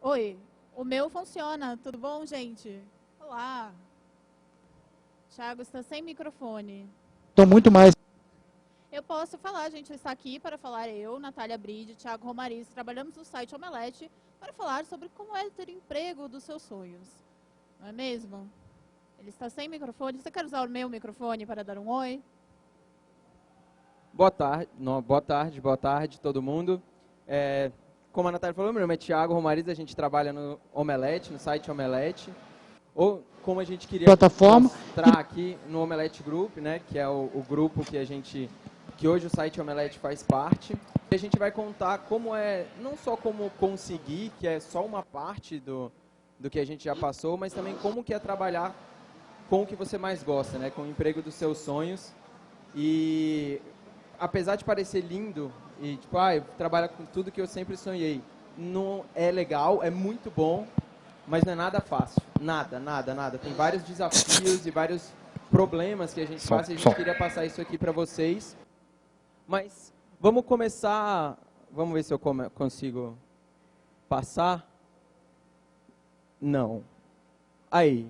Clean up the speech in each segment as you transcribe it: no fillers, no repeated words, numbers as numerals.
Oi, o meu funciona, tudo bom, gente? Olá. Thiago está sem microfone. Estou muito mais. Eu posso falar, a gente está aqui para falar, eu, Natália Bride, Thiago Romariz, trabalhamos no site Omelete para falar sobre como é ter emprego dos seus sonhos. Não é mesmo? Ele está sem microfone. Você quer usar o meu microfone para dar um oi? Boa tarde, não, boa tarde todo mundo. Como a Natália falou, meu nome é Thiago Romariz, a gente trabalha no Omelete, no site Omelete. Ou como a gente queria Plataforma. mostrar aqui no Omelete Group, né, que é o grupo que hoje o site Omelete faz parte. E a gente vai contar como não só como conseguir, que é só uma parte do que a gente já passou, mas também como que é trabalhar com o que você mais gosta, né, com o emprego dos seus sonhos. E apesar de parecer lindo e tipo, trabalha com tudo que eu sempre sonhei, não é legal, é muito bom, mas não é nada fácil. Nada. Tem vários desafios e vários problemas que a gente passa e a gente queria passar isso aqui para vocês. Mas vamos começar, vamos ver se eu consigo passar. Não. Aí.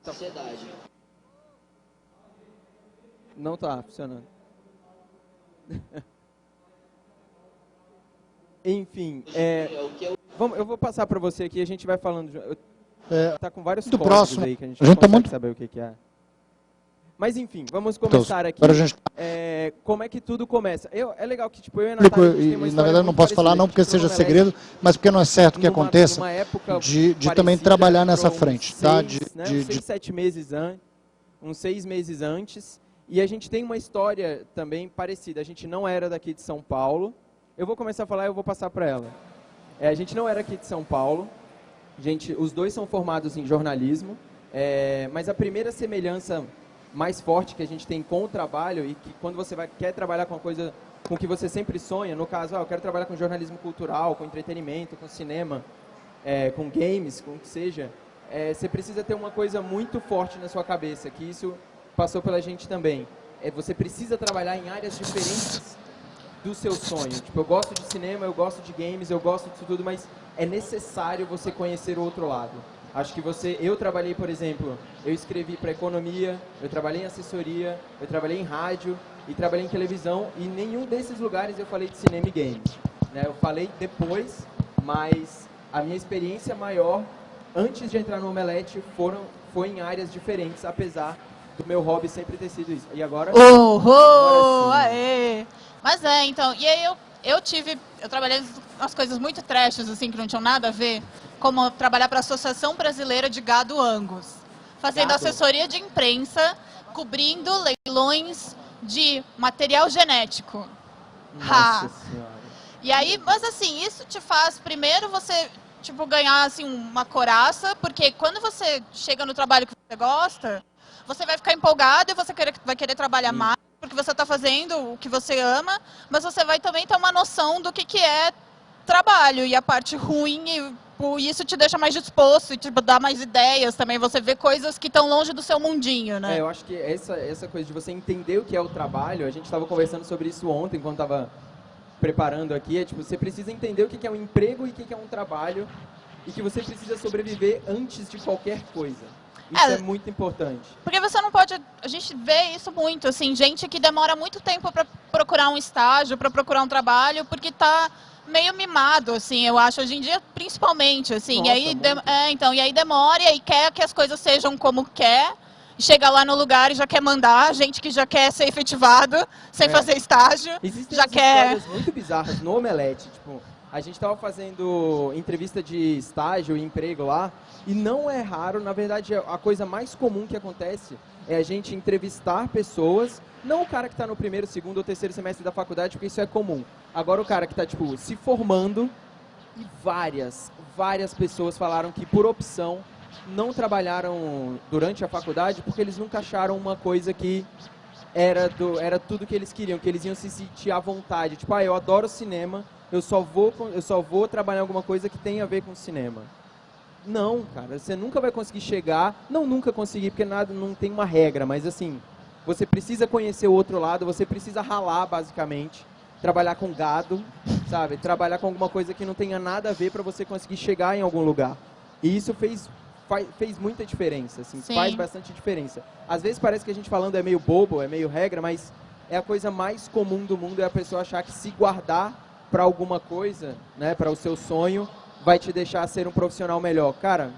Sociedade. Não está funcionando. Enfim, eu vou passar para você aqui, a gente vai falando. Tá com vários códigos próximo. aí que a gente A não gente tá consegue muito... saber o que é. Mas enfim, vamos começar aqui. Agora a gente... Como é que tudo começa? É legal que tipo, eu e a Natália, a gente tem uma na verdade não posso falar não porque seja segredo, mas porque não é certo que aconteça de também trabalhar nessa frente, tá? Uns 7 meses antes, uns 6 meses antes. E a gente tem uma história também parecida. A gente não era daqui de São Paulo. Eu vou começar a falar e eu vou passar para ela. A gente não era aqui de São Paulo. Os dois são formados em jornalismo. Mas a primeira semelhança mais forte que a gente tem com o trabalho e que quando você quer trabalhar com uma coisa com que você sempre sonha, no caso, eu quero trabalhar com jornalismo cultural, com entretenimento, com cinema, com games, com o que seja, você precisa ter uma coisa muito forte na sua cabeça, que isso passou pela gente também. Você precisa trabalhar em áreas diferentes do seu sonho. Tipo, eu gosto de cinema, eu gosto de games, eu gosto disso tudo, mas é necessário você conhecer o outro lado. Acho que eu trabalhei, por exemplo, eu escrevi para economia, eu trabalhei em assessoria, eu trabalhei em rádio e trabalhei em televisão e em nenhum desses lugares eu falei de cinema e games. Né? Eu falei depois, mas a minha experiência maior, antes de entrar no Omelete, foi em áreas diferentes, apesar do meu hobby sempre ter sido isso. E agora... Aê! Mas então, e aí eu trabalhei umas coisas muito trashes, assim, que não tinham nada a ver, como trabalhar para a Associação Brasileira de Gado Angus, fazendo assessoria de imprensa, cobrindo leilões de material genético. Nossa Senhora. E aí, mas assim, isso te faz, primeiro, você, tipo, ganhar, assim, uma coraça, porque quando você chega no trabalho que você gosta, você vai ficar empolgado e você vai querer trabalhar mais, porque você está fazendo o que você ama, mas você vai também ter uma noção do que é trabalho e a parte ruim, e isso te deixa mais disposto e te dá mais ideias também, você vê coisas que estão longe do seu mundinho, né? Eu acho que essa coisa de você entender o que é o trabalho, a gente estava conversando sobre isso ontem, quando estava preparando aqui, tipo, você precisa entender o que é um emprego e o que é um trabalho, e que você precisa sobreviver antes de qualquer coisa. Isso é muito importante. Porque você não pode... A gente vê isso muito, assim, gente que demora muito tempo para procurar um estágio, para procurar um trabalho, porque está meio mimado, assim, eu acho, hoje em dia, principalmente, assim. Nossa, e aí, e aí demora, e aí quer que as coisas sejam como quer, chega lá no lugar e já quer mandar, gente que já quer ser efetivado, sem fazer estágio. Existem já histórias muito bizarras no Omelete, tipo... A gente estava fazendo entrevista de estágio e emprego lá, e não é raro, na verdade, a coisa mais comum que acontece é a gente entrevistar pessoas, não o cara que está no primeiro, segundo ou terceiro semestre da faculdade, porque isso é comum. Agora o cara que está, tipo, se formando, e várias pessoas falaram que, por opção, não trabalharam durante a faculdade porque eles nunca acharam uma coisa que era tudo que eles queriam, que eles iam se sentir à vontade. Tipo, eu adoro cinema, eu só vou trabalhar em alguma coisa que tenha a ver com cinema. Não, cara, você nunca vai conseguir chegar, nunca conseguir, porque não tem uma regra, mas assim, você precisa conhecer o outro lado, você precisa ralar, basicamente, trabalhar com gado, sabe? Trabalhar com alguma coisa que não tenha nada a ver para você conseguir chegar em algum lugar. E isso fez muita diferença, assim, faz bastante diferença. Às vezes parece que a gente falando é meio bobo, é meio regra, mas é a coisa mais comum do mundo, é a pessoa achar que se guardar para alguma coisa, né, para o seu sonho, vai te deixar ser um profissional melhor. Cara,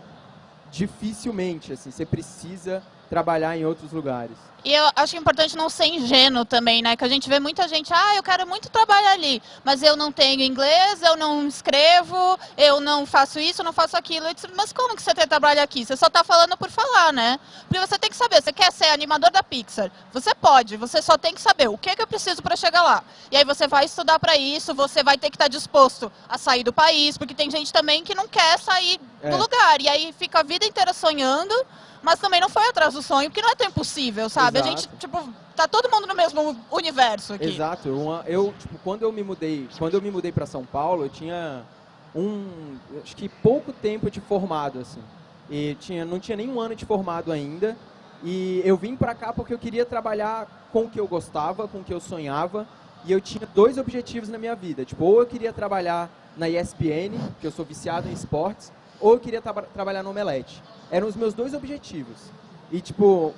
dificilmente, assim, você precisa trabalhar em outros lugares. E eu acho importante não ser ingênuo também, né? Que a gente vê muita gente, eu quero muito trabalhar ali, mas eu não tenho inglês, eu não escrevo, eu não faço isso, eu não faço aquilo. Eu disse, mas como que você tem trabalho aqui? Você só tá falando por falar, né? Porque você tem que saber, você quer ser animador da Pixar? Você pode, você só tem que saber o que é que eu preciso para chegar lá. E aí você vai estudar para isso, você vai ter que estar disposto a sair do país, porque tem gente também que não quer sair do lugar. E aí fica a vida inteira sonhando, mas também não foi atrás do sonho, porque não é tão impossível, sabe? Exato. A gente, tipo, tá todo mundo no mesmo universo aqui. Exato. Eu tipo, quando eu me mudei para São Paulo, eu tinha acho que pouco tempo de formado, assim. E não tinha nem um ano de formado ainda. E eu vim para cá porque eu queria trabalhar com o que eu gostava, com o que eu sonhava. E eu tinha 2 objetivos na minha vida. Tipo, ou eu queria trabalhar na ESPN, que eu sou viciado em esportes, ou eu queria trabalhar no Omelete. Eram os meus 2 objetivos. E, tipo,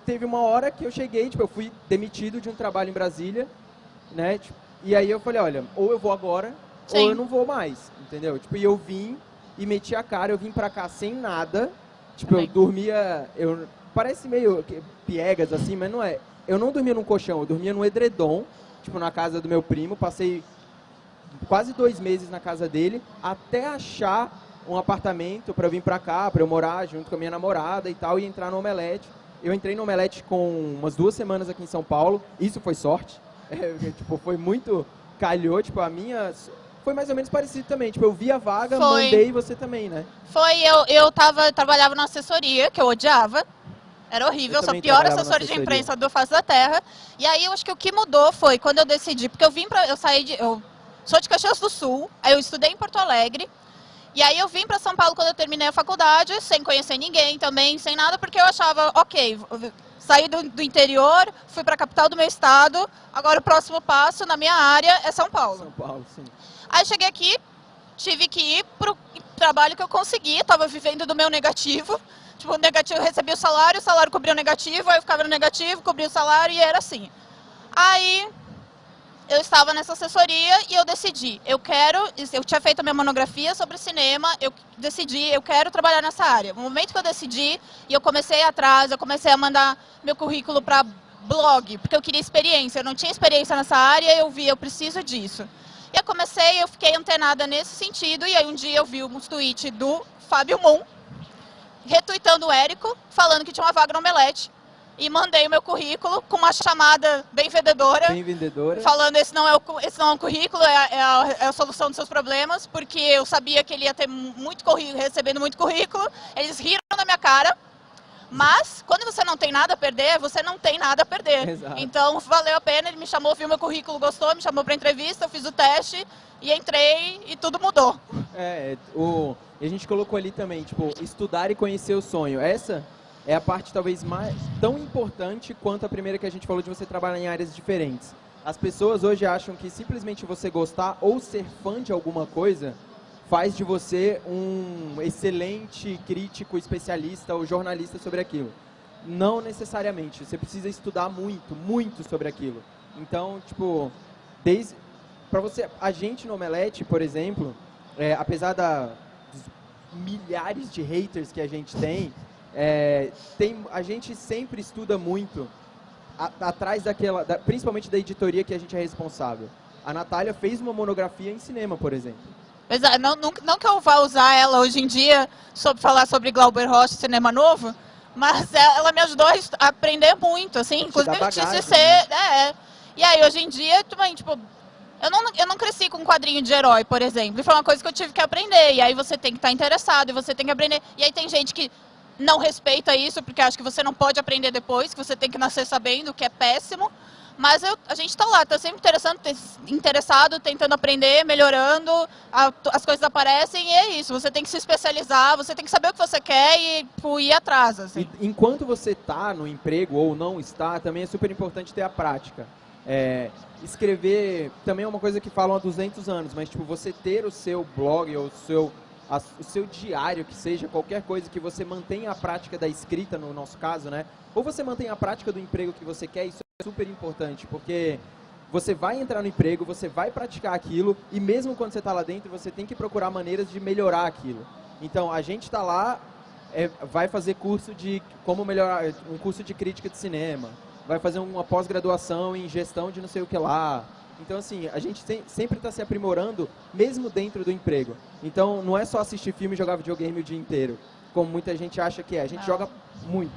teve uma hora que eu cheguei, tipo, eu fui demitido de um trabalho em Brasília, né? Tipo, e aí eu falei, olha, ou eu vou agora, ou eu não vou mais, entendeu? Tipo, e eu vim e meti a cara, eu vim pra cá sem nada. Tipo, eu dormia, parece meio piegas assim, mas não é. Eu não dormia num colchão, eu dormia num edredom, tipo, na casa do meu primo, passei quase 2 meses na casa dele, até achar um apartamento para eu vir para cá, para eu morar junto com a minha namorada e tal, e entrar no Omelete. Eu entrei no Omelete com umas 2 semanas aqui em São Paulo, isso foi sorte, tipo, foi muito, calhou, tipo, a minha, foi mais ou menos parecido também, tipo, eu vi a vaga, mandei você também, né? Foi, eu trabalhava na assessoria, que eu odiava, era horrível, eu sou a pior assessora de imprensa do face da terra, e aí eu acho que o que mudou foi quando eu decidi, porque eu sou de Caxias do Sul, aí eu estudei em Porto Alegre, e aí eu vim para São Paulo quando eu terminei a faculdade, sem conhecer ninguém também, sem nada, porque eu achava, ok, saí do interior, fui para a capital do meu estado, agora o próximo passo na minha área é São Paulo. São Paulo, sim. Aí cheguei aqui, tive que ir para o trabalho que eu consegui, estava vivendo do meu negativo. Tipo, o negativo, eu recebia o salário cobria o negativo, aí eu ficava no negativo, cobria o salário e era assim. Aí eu estava nessa assessoria e eu decidi, eu tinha feito a minha monografia sobre cinema, eu decidi, eu quero trabalhar nessa área. No momento que eu decidi, e eu comecei atrás, eu comecei a mandar meu currículo para blog, porque eu queria experiência, eu não tinha experiência nessa área, eu preciso disso. E eu fiquei antenada nesse sentido, e aí um dia eu vi um tweet do Fábio Moon, retuitando o Érico, falando que tinha uma vaga no Omelete. E mandei o meu currículo com uma chamada bem vendedora. Bem vendedora. Falando, esse não é um currículo, é a solução dos seus problemas, porque eu sabia que ele ia ter muito currículo, recebendo muito currículo. Eles riram na minha cara. Mas, quando você não tem nada a perder, você não tem nada a perder. Exato. Então, valeu a pena, ele me chamou, viu meu currículo, gostou, me chamou para entrevista, eu fiz o teste e entrei e tudo mudou. A gente colocou ali também, tipo, estudar e conhecer o sonho. Essa é a parte talvez tão importante quanto a primeira que a gente falou de você trabalhar em áreas diferentes. As pessoas hoje acham que simplesmente você gostar ou ser fã de alguma coisa faz de você um excelente crítico, especialista ou jornalista sobre aquilo. Não necessariamente. Você precisa estudar muito, muito sobre aquilo. Então, tipo, a gente no Omelete, por exemplo, apesar dos milhares de haters que a gente tem, a gente sempre estuda muito atrás principalmente da editoria que a gente é responsável. A Natália fez uma monografia em cinema, por exemplo. Não que eu vá usar ela hoje em dia falar sobre Glauber Rocha, cinema novo, mas ela me ajudou a aprender muito, assim, inclusive E aí, hoje em dia, também, tipo, eu não cresci com um quadrinho de herói, por exemplo, e foi uma coisa que eu tive que aprender, e aí você tem que estar interessado, e você tem que aprender, e aí tem gente que não respeita isso, porque acha que você não pode aprender depois, que você tem que nascer sabendo, o que é péssimo. Mas a gente está lá, está sempre interessado, tentando aprender, melhorando, as coisas aparecem e é isso. Você tem que se especializar, você tem que saber o que você quer e ir atrás. Assim. E enquanto você está no emprego ou não está, também é super importante ter a prática. Escrever também é uma coisa que falam há 200 anos, mas tipo, você ter o seu blog ou o seu diário, que seja qualquer coisa que você mantenha a prática da escrita, no nosso caso, né? Ou você mantém a prática do emprego que você quer, isso é super importante, porque você vai entrar no emprego, você vai praticar aquilo, e mesmo quando você está lá dentro, você tem que procurar maneiras de melhorar aquilo. Então, a gente está lá, vai fazer curso de como melhorar, um curso de crítica de cinema, vai fazer uma pós-graduação em gestão de não sei o que lá. Então, assim, a gente sempre está se aprimorando, mesmo dentro do emprego. Então, não é só assistir filme e jogar videogame o dia inteiro, como muita gente acha que é. A gente joga muito,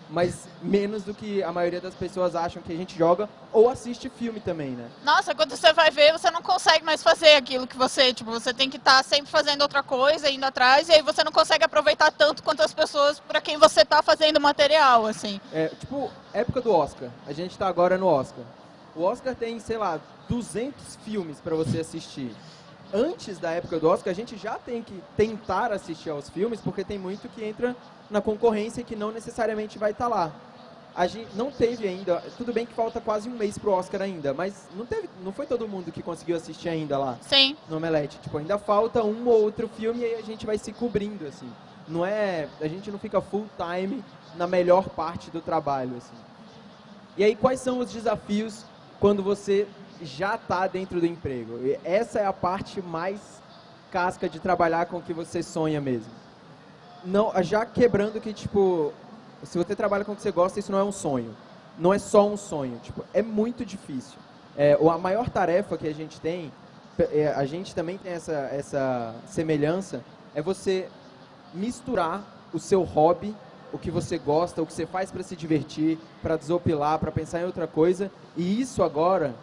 mas menos do que a maioria das pessoas acham que a gente joga, ou assiste filme também, né? Nossa, quando você vai ver, você não consegue mais fazer aquilo que você, tipo, você tem que estar sempre fazendo outra coisa, indo atrás, e aí você não consegue aproveitar tanto quanto as pessoas para quem você está fazendo material, assim. Tipo, época do Oscar. A gente está agora no Oscar. O Oscar tem, sei lá, 200 filmes para você assistir. Antes da época do Oscar, a gente já tem que tentar assistir aos filmes, porque tem muito que entra na concorrência e que não necessariamente vai estar lá. A gente não teve ainda, tudo bem que falta quase um mês pro Oscar ainda, mas não foi todo mundo que conseguiu assistir ainda lá. Sim. No Omelete. Tipo, ainda falta um ou outro filme e aí a gente vai se cobrindo, assim. A gente não fica full time na melhor parte do trabalho, assim. E aí, quais são os desafios quando você já está dentro do emprego? E essa é a parte mais casca de trabalhar com o que você sonha mesmo. Não, já quebrando que, tipo, se você trabalha com o que você gosta, isso não é um sonho. Não é só um sonho. Tipo, é muito difícil. A maior tarefa que a gente tem, a gente também tem essa semelhança, é você misturar o seu hobby, o que você gosta, o que você faz para se divertir, para desopilar, para pensar em outra coisa, e isso agora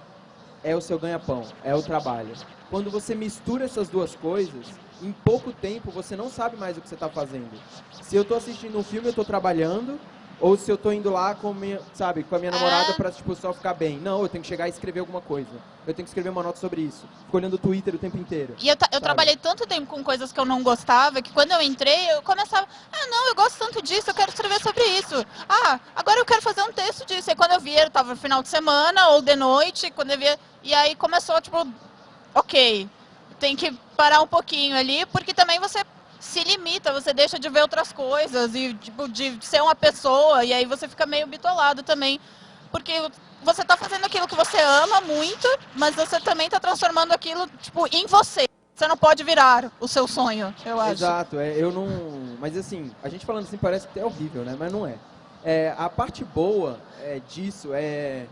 é o seu ganha-pão, é o trabalho. Quando você mistura essas duas coisas, em pouco tempo você não sabe mais o que você está fazendo. Se eu estou assistindo um filme, eu estou trabalhando, ou se eu estou indo lá com a minha namorada para, tipo, só ficar bem. Não, eu tenho que chegar e escrever alguma coisa. Eu tenho que escrever uma nota sobre isso. Fico olhando o Twitter o tempo inteiro. E eu trabalhei tanto tempo com coisas que eu não gostava, que quando eu entrei, eu começava, não, eu gosto tanto disso, eu quero escrever sobre isso. Agora eu quero fazer um texto disso. E quando eu via, eu estava no final de semana ou de noite, quando eu via, e aí começou, tipo, ok, tem que parar um pouquinho ali, porque também você se limita, você deixa de ver outras coisas e, tipo, de ser uma pessoa, e aí você fica meio bitolado também, porque você está fazendo aquilo que você ama muito, mas você também está transformando aquilo, tipo, em você. Você não pode virar o seu sonho, eu acho. Exato, eu não... Mas assim, a gente falando assim parece até horrível, né? Mas não é. A parte boa disso é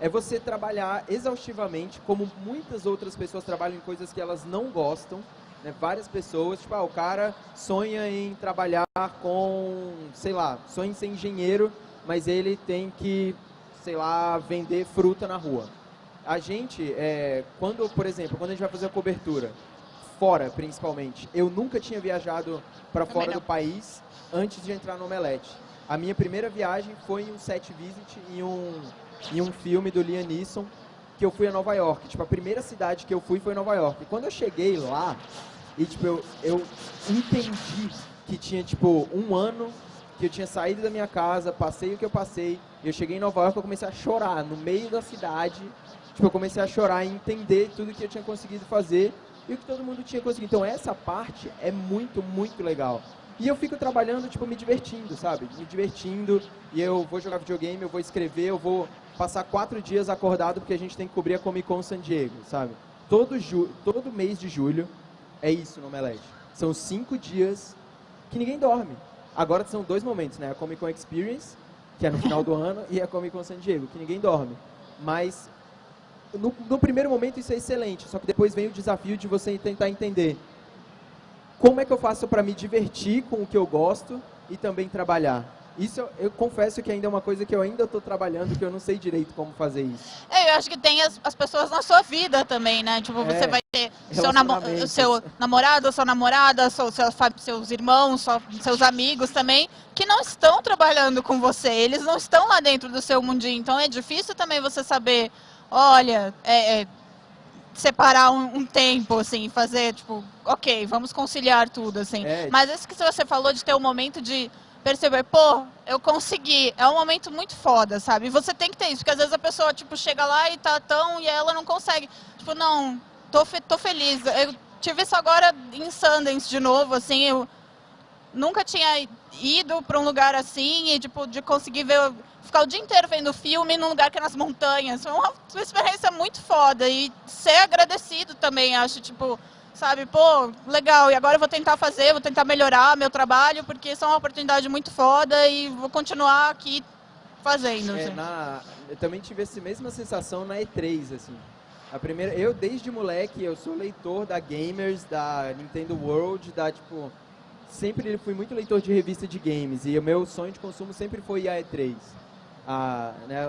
você trabalhar exaustivamente, como muitas outras pessoas trabalham em coisas que elas não gostam, né? Várias pessoas, tipo, o cara sonha em trabalhar com, sei lá, sonha em ser engenheiro, mas ele tem que, sei lá, vender fruta na rua. A gente, por exemplo, quando a gente vai fazer a cobertura, fora principalmente, eu nunca tinha viajado para fora do país antes de entrar no Omelete. A minha primeira viagem foi em um set visit em um filme do Liam Neeson, que eu fui a Nova York. Tipo, a primeira cidade que eu fui foi Nova York. E quando eu cheguei lá, e tipo, eu entendi que tinha, tipo, um ano que eu tinha saído da minha casa, passei o que eu passei, e eu cheguei em Nova York, eu comecei a chorar no meio da cidade. Tipo, eu comecei a chorar e entender tudo que eu tinha conseguido fazer e o que todo mundo tinha conseguido. Então, essa parte é muito, muito legal. E eu fico trabalhando, tipo, me divertindo, sabe? Me divertindo, e eu vou jogar videogame, eu vou escrever, eu vou passar 4 dias acordado porque a gente tem que cobrir a Comic Con San Diego, sabe? Todo mês de julho é isso no Omelete. São 5 dias que ninguém dorme. Agora são 2 momentos, né? A Comic Con Experience, que é no final do ano, e a Comic Con San Diego, que ninguém dorme. Mas no primeiro momento isso é excelente, só que depois vem o desafio de você tentar entender como é que eu faço para me divertir com o que eu gosto e também trabalhar. Isso eu confesso que ainda é uma coisa que eu ainda estou trabalhando, que eu não sei direito como fazer isso. Eu acho que tem as pessoas na sua vida também, né? Tipo, você vai ter seu namorado, sua namorada, seus irmãos, seus amigos também, que não estão trabalhando com você. Eles não estão lá dentro do seu mundinho. Então é difícil também você saber, olha, separar um tempo, assim, fazer, tipo, ok, vamos conciliar tudo, assim. Mas isso que você falou de ter um momento de perceber, pô, eu consegui. É um momento muito foda, sabe? E você tem que ter isso, porque às vezes a pessoa, tipo, chega lá e tá tão... E ela não consegue. Tipo, não, tô feliz. Eu tive isso agora em Sundance de novo, assim, eu nunca tinha ido pra um lugar assim e, tipo, de conseguir ver... Ficar o dia inteiro vendo filme num lugar que é nas montanhas. Foi uma experiência muito foda. E ser agradecido também, acho, tipo... Sabe, pô, legal, e agora eu vou tentar fazer, vou tentar melhorar meu trabalho, porque isso é uma oportunidade muito foda e vou continuar aqui fazendo. Assim. Eu também tive essa mesma sensação na E3, assim. Eu, desde moleque, eu sou leitor da Gamers, da Nintendo World, tipo... Sempre fui muito leitor de revista de games, e o meu sonho de consumo sempre foi ir à E3.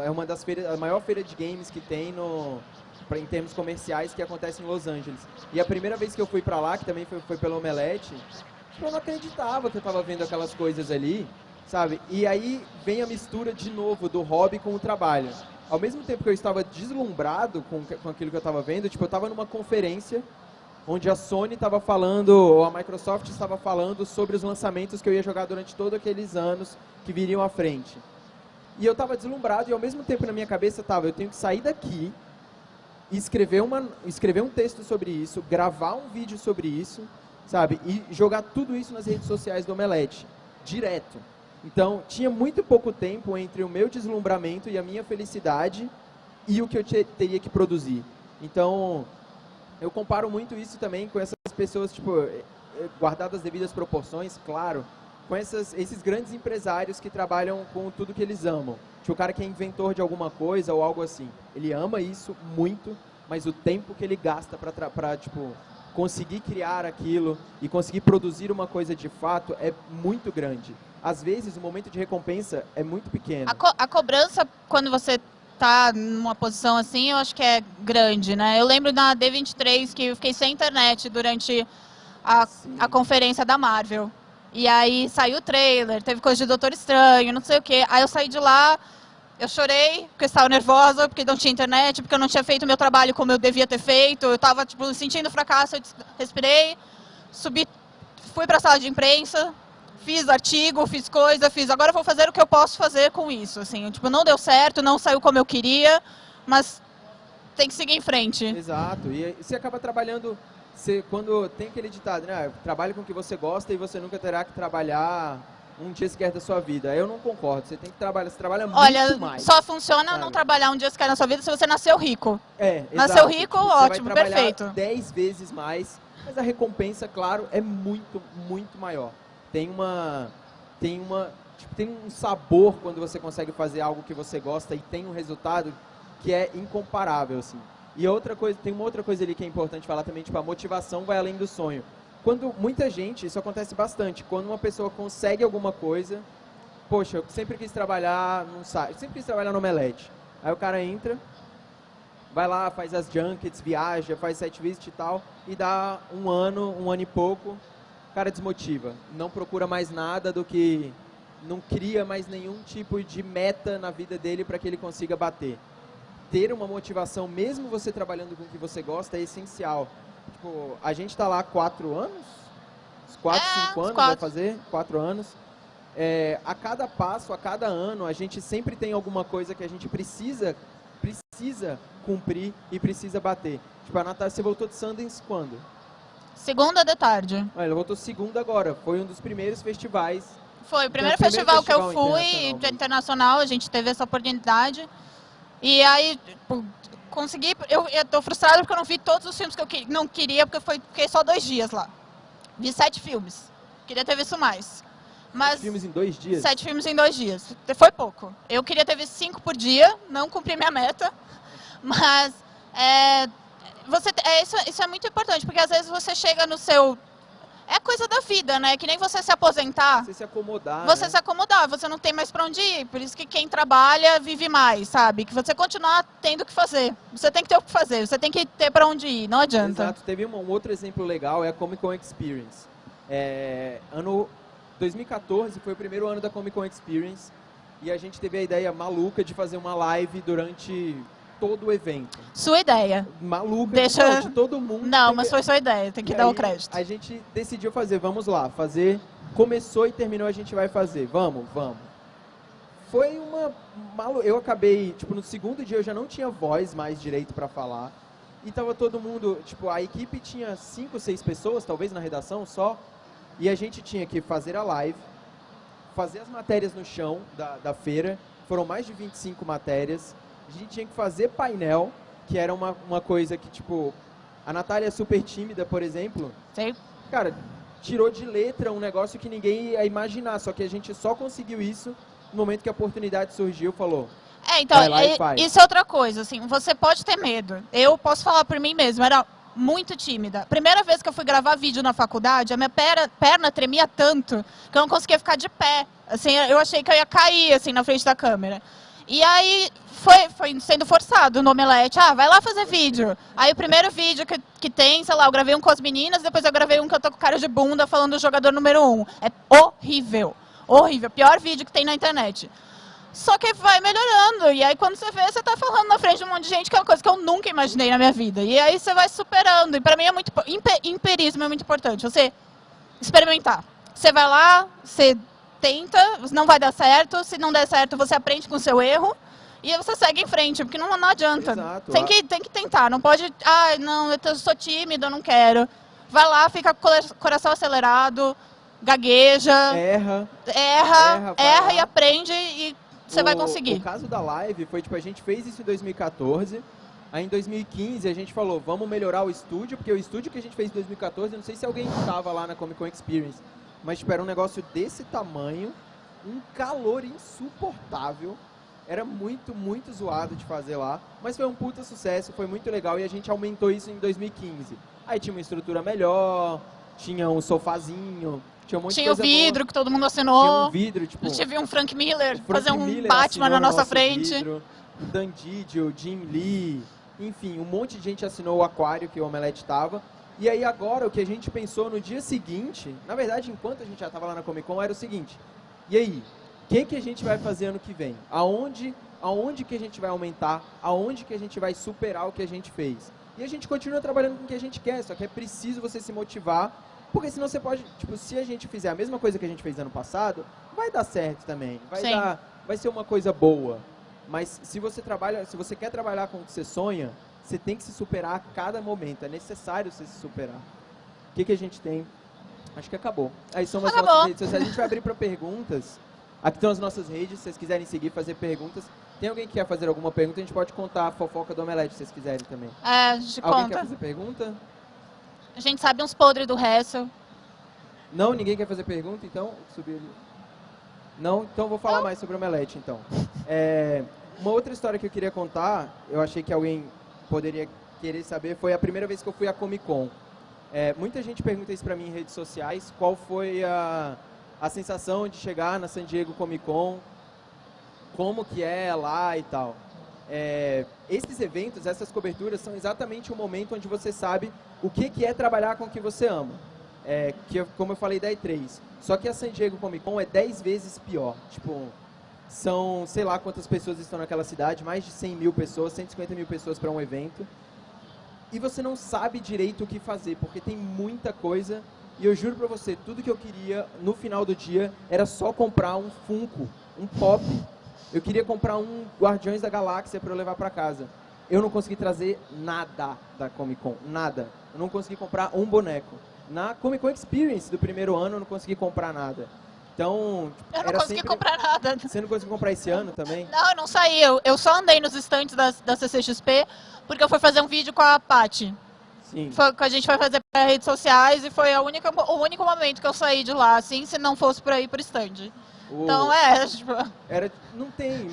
É uma das feiras, a maior feira de games que tem em termos comerciais, que acontece em Los Angeles. E a primeira vez que eu fui pra lá, que também foi pelo Omelete, eu não acreditava que eu tava vendo aquelas coisas ali, sabe? E aí vem a mistura de novo do hobby com o trabalho. Ao mesmo tempo que eu estava deslumbrado com aquilo que eu estava vendo, tipo, eu estava numa conferência onde a Sony estava falando, ou a Microsoft estava falando sobre os lançamentos que eu ia jogar durante todos aqueles anos que viriam à frente. E eu estava deslumbrado e ao mesmo tempo na minha cabeça estava, eu tenho que sair daqui, escrever um texto sobre isso, gravar um vídeo sobre isso, sabe? E jogar tudo isso nas redes sociais do Omelete, direto. Então, tinha muito pouco tempo entre o meu deslumbramento e a minha felicidade e o que eu teria que produzir. Então, eu comparo muito isso também com essas pessoas, tipo, guardadas as devidas proporções, claro, com esses grandes empresários que trabalham com tudo que eles amam. Tipo, o cara que é inventor de alguma coisa ou algo assim. Ele ama isso muito, mas o tempo que ele gasta para tipo, conseguir criar aquilo e conseguir produzir uma coisa de fato é muito grande. Às vezes, o momento de recompensa é muito pequeno. A cobrança, quando você tá numa posição assim, eu acho que é grande, né? Eu lembro na D23 que eu fiquei sem internet durante a conferência da Marvel. E aí saiu o trailer, teve coisa de Doutor Estranho, não sei o quê. Aí eu saí de lá, eu chorei, porque eu estava nervosa, porque não tinha internet, porque eu não tinha feito o meu trabalho como eu devia ter feito. Eu estava, tipo, sentindo fracasso, eu respirei, subi, fui para a sala de imprensa, fiz artigo, fiz coisa, agora eu vou fazer o que eu posso fazer com isso. Assim, tipo, não deu certo, não saiu como eu queria, mas tem que seguir em frente. Exato, e você acaba trabalhando... quando tem aquele ditado, né? Trabalhe com o que você gosta e você nunca terá que trabalhar um dia sequer da sua vida. Eu não concordo. Você tem que trabalhar, você trabalha muito mais. Olha, só funciona não trabalhar um dia sequer na sua vida se você nasceu rico. Nasceu Nasceu rico, tipo, ótimo, você vai perfeito. 10 vezes mais, mas a recompensa, claro, é muito, muito maior. Tem um sabor quando você consegue fazer algo que você gosta e tem um resultado que é incomparável, assim. E tem uma outra coisa ali que é importante falar também, tipo, a motivação vai além do sonho. Quando muita gente, isso acontece bastante, quando uma pessoa consegue alguma coisa, poxa, eu sempre quis trabalhar num site, sempre quis trabalhar no Omelete. Aí o cara entra, vai lá, faz as junkets, viaja, faz site visit e tal, e dá um ano e pouco, o cara desmotiva. Não procura mais nada não cria mais nenhum tipo de meta na vida dele para que ele consiga bater. Ter uma motivação, mesmo você trabalhando com o que você gosta, é essencial. Tipo, a gente está lá há 4 anos? 5 anos vai fazer? 4 anos. A cada passo, a cada ano, a gente sempre tem alguma coisa que a gente precisa cumprir e precisa bater. Tipo, a Natália, você voltou de Sundance quando? 2ª de tarde. Ela voltou 2ª agora. Foi um dos primeiros festivais. Foi o primeiro festival que eu fui, internacional, a gente teve essa oportunidade. E aí, consegui, eu tô frustrada porque eu não vi todos os filmes que eu não queria, porque fiquei só 2 dias lá. Vi 7 filmes. Queria ter visto mais. Mas 7 filmes em 2 dias? 7 filmes em 2 dias. Foi pouco. Eu queria ter visto 5 por dia, não cumpri minha meta. Mas isso é muito importante, porque às vezes você chega no seu... É coisa da vida, né? Que nem você se aposentar. Você se acomodar. Você se acomodar, você não tem mais pra onde ir. Por isso que quem trabalha vive mais, sabe? Que você continuar tendo o que fazer. Você tem que ter o que fazer, você tem que ter pra onde ir, não adianta. Exato. Teve um outro exemplo legal, é a Comic Con Experience. Ano 2014 foi o primeiro ano da Comic Con Experience e a gente teve a ideia maluca de fazer uma live durante todo o evento. Sua ideia. Maluca de todo mundo. Não, mas foi sua ideia, tem que dar o crédito. A gente decidiu fazer começou e terminou, a gente vai fazer. Vamos. Foi eu acabei, tipo, no segundo dia eu já não tinha voz mais direito para falar. E tava todo mundo, tipo, a equipe tinha 5, 6 pessoas, talvez na redação só. E a gente tinha que fazer a live, fazer as matérias no chão da feira. Foram mais de 25 matérias. A gente tinha que fazer painel, que era uma coisa que, tipo, a Natália é super tímida, por exemplo. Sim. Cara, tirou de letra um negócio que ninguém ia imaginar, só que a gente só conseguiu isso no momento que a oportunidade surgiu, falou. Então, vai lá e faz. isso é outra coisa, assim, você pode ter medo. Eu posso falar por mim mesma, era muito tímida. Primeira vez que eu fui gravar vídeo na faculdade, a minha perna tremia tanto que eu não conseguia ficar de pé. Assim, eu achei que eu ia cair, assim, na frente da câmera. E aí, foi sendo forçado no Omelete, vai lá fazer vídeo. Aí o primeiro vídeo que tem, sei lá, eu gravei um com as meninas, depois eu gravei um que eu tô com cara de bunda falando do jogador número 1. É horrível, horrível, pior vídeo que tem na internet. Só que vai melhorando, e aí quando você vê, você tá falando na frente de um monte de gente, que é uma coisa que eu nunca imaginei na minha vida. E aí você vai superando, e pra mim é muito, empirismo é muito importante, você experimentar. Você vai lá, você tenta, não vai dar certo, se não der certo você aprende com o seu erro, e aí você segue em frente, porque não adianta. Exato. Tem que tentar, não pode, não, eu sou tímido, eu não quero. Vai lá, fica com o coração acelerado, gagueja, erra e aprende, e você vai conseguir. O caso da live foi, tipo, a gente fez isso em 2014, aí em 2015 a gente falou, vamos melhorar o estúdio, porque o estúdio que a gente fez em 2014, eu não sei se alguém estava lá na Comic Con Experience, mas, tipo, era um negócio desse tamanho, um calor insuportável, era muito, muito zoado de fazer lá, mas foi um puta sucesso, foi muito legal, e a gente aumentou isso em 2015. Aí tinha uma estrutura melhor, tinha um sofazinho, tinha um monte de coisa boa. Tinha o vidro que todo mundo assinou. Tinha um vidro, tipo... A gente viu um Frank Miller fazer um Miller Batman na nossa nosso frente. Vidro, o Dan Didio, o Jim Lee, enfim, um monte de gente assinou o aquário que o Omelete estava. E aí agora o que a gente pensou no dia seguinte, na verdade enquanto a gente já estava lá na Comic Con, era o seguinte, e aí, o que a gente vai fazer ano que vem? Aonde que a gente vai aumentar? Aonde que a gente vai superar o que a gente fez? E a gente continua trabalhando com o que a gente quer, só que é preciso você se motivar, porque senão você pode, tipo, se a gente fizer a mesma coisa que a gente fez ano passado, vai dar certo também, vai ser uma coisa boa. Mas se você quer trabalhar com o que você sonha, você tem que se superar a cada momento, é necessário você se superar. O que a gente tem? Acho que acabou. Aí são as nossas redes sociais, a gente vai abrir para perguntas. Aqui estão as nossas redes, se vocês quiserem seguir, fazer perguntas. Tem alguém que quer fazer alguma pergunta, a gente pode contar a fofoca do Omelete, se vocês quiserem também. A gente alguém conta. Quer fazer pergunta? A gente sabe uns podres do Hessel. Não, ninguém quer fazer pergunta, então? Subir ali. Não? Então vou falar mais sobre o Omelete, então. Uma outra história que eu queria contar, eu achei que alguém poderia querer saber, foi a primeira vez que eu fui à Comic Con. Muita gente pergunta isso pra mim em redes sociais, qual foi a sensação de chegar na San Diego Comic Con, como que é lá e tal. Esses eventos, essas coberturas, são exatamente o momento onde você sabe o que é trabalhar com o que você ama. Como eu falei da E3. Só que a San Diego Comic Con é 10 vezes pior. Tipo, são, sei lá quantas pessoas estão naquela cidade, mais de 100 mil pessoas, 150 mil pessoas para um evento. E você não sabe direito o que fazer, porque tem muita coisa. E eu juro pra você, tudo que eu queria no final do dia era só comprar um Funko, um Pop. Eu queria comprar um Guardiões da Galáxia para eu levar para casa. Eu não consegui trazer nada da Comic Con, nada. Eu não consegui comprar um boneco. Na Comic Con Experience do primeiro ano eu não consegui comprar nada. Então, eu não consegui comprar nada. Você não conseguiu comprar esse ano também? Não, eu não saí. Eu só andei nos estantes da CCXP porque eu fui fazer um vídeo com a Paty. Sim. Que a gente foi fazer para redes sociais e foi o único momento que eu saí de lá, assim, se não fosse para ir pro stand. Então tipo... Não tem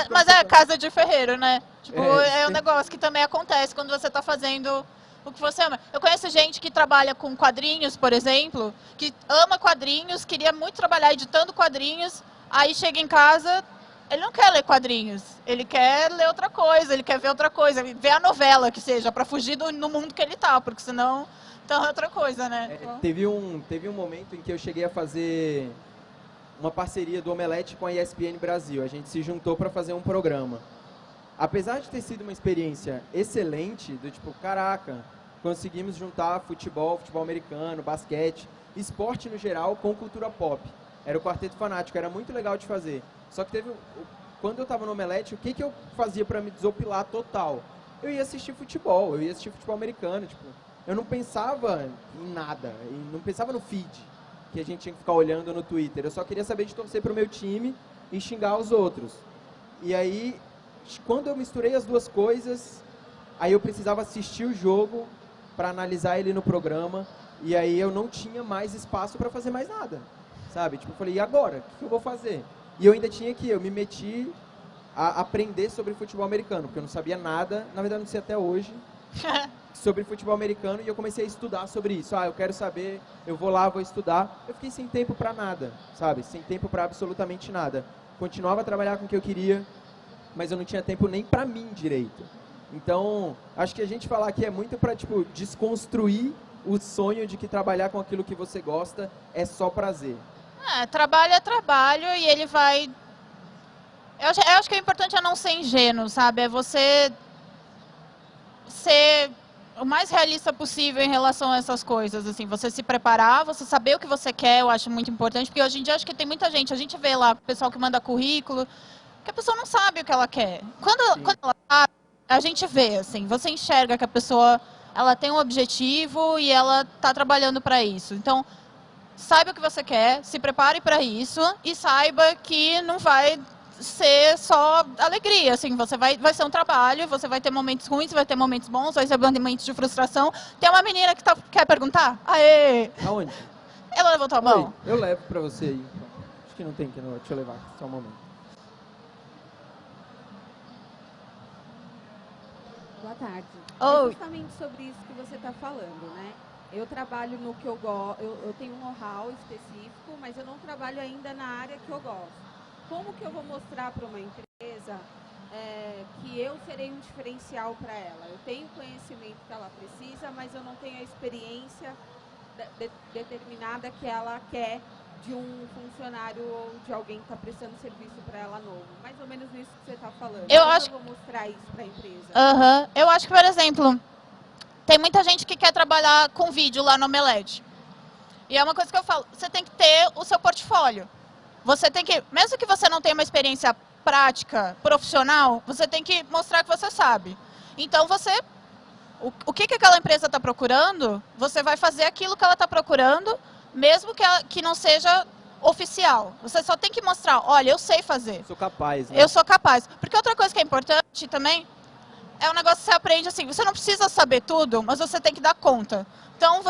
mas é casa de ferreiro, né? Tipo, é um negócio que também acontece quando você tá fazendo o que você ama. Eu conheço gente que trabalha com quadrinhos, por exemplo, que ama quadrinhos, queria muito trabalhar editando quadrinhos, aí chega em casa, ele não quer ler quadrinhos, ele quer ler outra coisa, ele quer ver outra coisa, ver a novela que seja, para fugir no mundo que ele tá, porque senão então é outra coisa, né? Teve um momento em que eu cheguei a fazer uma parceria do Omelete com a ESPN Brasil. A gente se juntou para fazer um programa. Apesar de ter sido uma experiência excelente, do tipo, caraca, conseguimos juntar futebol americano, basquete, esporte no geral com cultura pop. Era o Quarteto Fanático, era muito legal de fazer. Só que quando eu estava no Omelete, o que eu fazia para me desopilar total? Eu ia assistir futebol americano, tipo, eu não pensava em nada, não pensava no feed que a gente tinha que ficar olhando no Twitter. Eu só queria saber de torcer pro meu time e xingar os outros. E aí, quando eu misturei as duas coisas, aí eu precisava assistir o jogo para analisar ele no programa, e aí eu não tinha mais espaço para fazer mais nada, sabe? Tipo, eu falei, e agora? O que eu vou fazer? E eu ainda eu me meti a aprender sobre futebol americano, porque eu não sabia nada, na verdade não sei até hoje, sobre futebol americano, e eu comecei a estudar sobre isso. Eu quero saber, eu vou lá, vou estudar. Eu fiquei sem tempo para nada, sabe? Sem tempo para absolutamente nada. Continuava a trabalhar com o que eu queria, mas eu não tinha tempo nem para mim direito. Então, acho que a gente falar aqui é muito para, tipo, desconstruir o sonho de que trabalhar com aquilo que você gosta é só prazer. Trabalho é trabalho e ele vai... Eu acho que o importante é não ser ingênuo, sabe? É você ser o mais realista possível em relação a essas coisas, assim, você se preparar, você saber o que você quer, eu acho muito importante, porque hoje em dia acho que tem muita gente, a gente vê lá o pessoal que manda currículo, que a pessoa não sabe o que ela quer. Quando ela sabe, a gente vê, assim, você enxerga que a pessoa, ela tem um objetivo e ela está trabalhando para isso. Então, saiba o que você quer, se prepare para isso e saiba que não vai ser só alegria, assim, vai ser um trabalho, você vai ter momentos ruins, vai ter momentos bons, vai ter momentos de frustração. Tem uma menina que quer perguntar? Aê! Aonde? Ela levantou a mão? Oi, eu levo pra você aí. Acho que não tem que não, deixa eu levar, só um momento. Boa tarde. Oi. É justamente sobre isso que você está falando, né? Eu trabalho no que eu gosto, eu tenho um know-how específico, mas eu não trabalho ainda na área que eu gosto. Como que eu vou mostrar para uma empresa que eu serei um diferencial para ela? Eu tenho o conhecimento que ela precisa, mas eu não tenho a experiência determinada que ela quer de um funcionário ou de alguém que está prestando serviço para ela novo. Mais ou menos isso que você está falando. Eu Como acho... eu vou mostrar isso para a empresa? Eu acho que, por exemplo, tem muita gente que quer trabalhar com vídeo lá no Omelete. E é uma coisa que eu falo, você tem que ter o seu portfólio. Você tem que, mesmo que você não tenha uma experiência prática, profissional, você tem que mostrar que você sabe. Então, o que aquela empresa está procurando, você vai fazer aquilo que ela está procurando, mesmo que não seja oficial. Você só tem que mostrar, olha, eu sei fazer. Eu sou capaz, né? Eu sou capaz. Porque outra coisa que é importante também, é um negócio que você aprende assim, você não precisa saber tudo, mas você tem que dar conta. Então,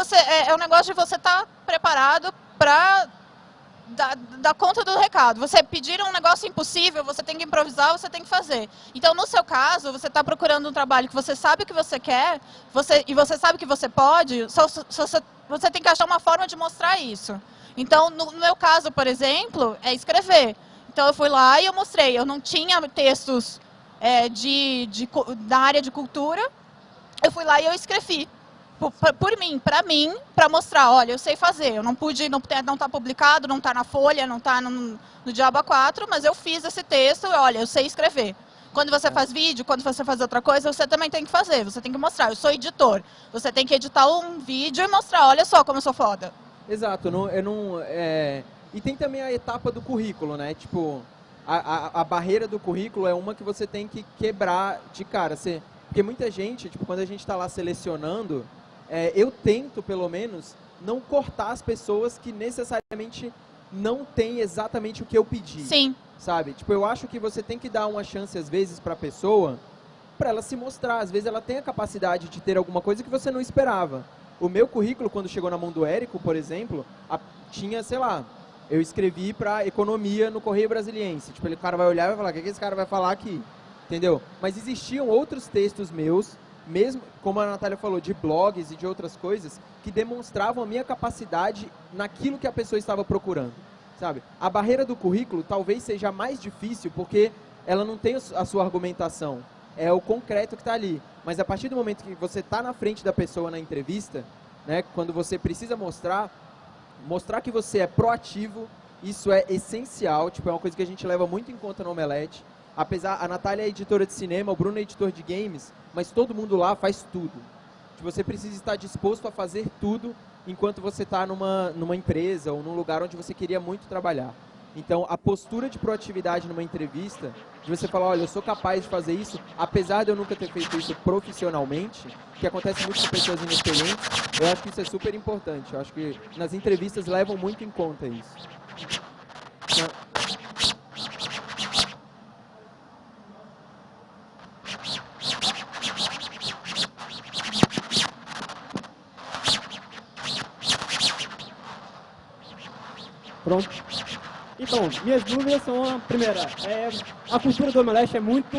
é um negócio de você estar preparado para... dar conta do recado. Você pedir um negócio impossível, você tem que improvisar, você tem que fazer. Então, no seu caso, você está procurando um trabalho que você sabe o que você quer, e você sabe que você pode, você tem que achar uma forma de mostrar isso. Então, no meu caso, por exemplo, é escrever. Então, eu fui lá e eu mostrei. Eu não tinha textos da área de cultura, eu fui lá e eu escrevi. Por mim, para mostrar, olha, eu sei fazer, eu não pude, não está publicado, não está na Folha, não está no Diabo A4, mas eu fiz esse texto, olha, eu sei escrever. Quando você faz vídeo, quando você faz outra coisa, você também tem que fazer, você tem que mostrar, eu sou editor, você tem que editar um vídeo e mostrar, olha só como eu sou foda. Exato, e tem também a etapa do currículo, né, tipo, a barreira do currículo é uma que você tem que quebrar de cara, porque muita gente, tipo, quando a gente está lá selecionando, eu tento, pelo menos, não cortar as pessoas que necessariamente não têm exatamente o que eu pedi. Sim. Sabe? Tipo, eu acho que você tem que dar uma chance, às vezes, para a pessoa, para ela se mostrar. Às vezes ela tem a capacidade de ter alguma coisa que você não esperava. O meu currículo, quando chegou na mão do Érico, por exemplo, tinha, sei lá, eu escrevi para economia no Correio Brasiliense. Tipo, o cara vai olhar e vai falar, o que esse cara vai falar aqui? Entendeu? Mas existiam outros textos meus, mesmo, como a Natália falou, de blogs e de outras coisas, que demonstravam a minha capacidade naquilo que a pessoa estava procurando, sabe? A barreira do currículo talvez seja mais difícil, porque ela não tem a sua argumentação, é o concreto que está ali. Mas a partir do momento que você está na frente da pessoa na entrevista, né, quando você precisa mostrar que você é proativo, isso é essencial, tipo, é uma coisa que a gente leva muito em conta no Omelete. Apesar, a Natália é editora de cinema, o Bruno é editor de games, mas todo mundo lá faz tudo. que você precisa estar disposto a fazer tudo enquanto você está numa empresa ou num lugar onde você queria muito trabalhar. Então, a postura de proatividade numa entrevista, de você falar, olha, eu sou capaz de fazer isso, apesar de eu nunca ter feito isso profissionalmente, que acontece muito com pessoas inexperientes, eu acho que isso é super importante. Eu acho que nas entrevistas levam muito em conta isso. Pronto. Então, minhas dúvidas são a primeira, a cultura do Omelete é muito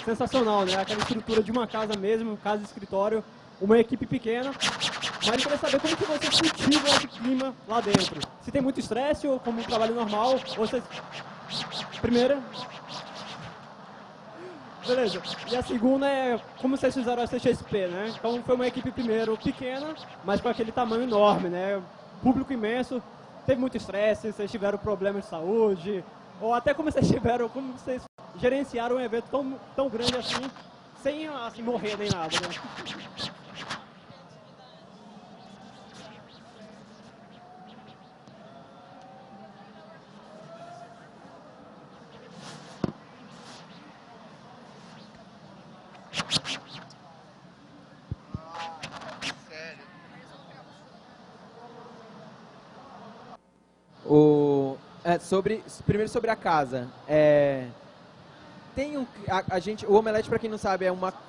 sensacional, né? Aquela estrutura de uma casa mesmo, casa de escritório, uma equipe pequena. Mas eu queria saber como que você cultiva esse clima lá dentro. Se tem muito estresse ou como um trabalho normal, ou você... Primeira. Beleza. E a segunda é como vocês fizeram a CXP, né? Então foi uma equipe primeiro pequena, mas com aquele tamanho enorme, né? Público imenso. Teve muito estresse, vocês tiveram problemas de saúde, ou até como vocês gerenciaram um evento tão grande assim, sem assim, morrer nem nada, né? Primeiro sobre a casa. O Omelete, para quem não sabe,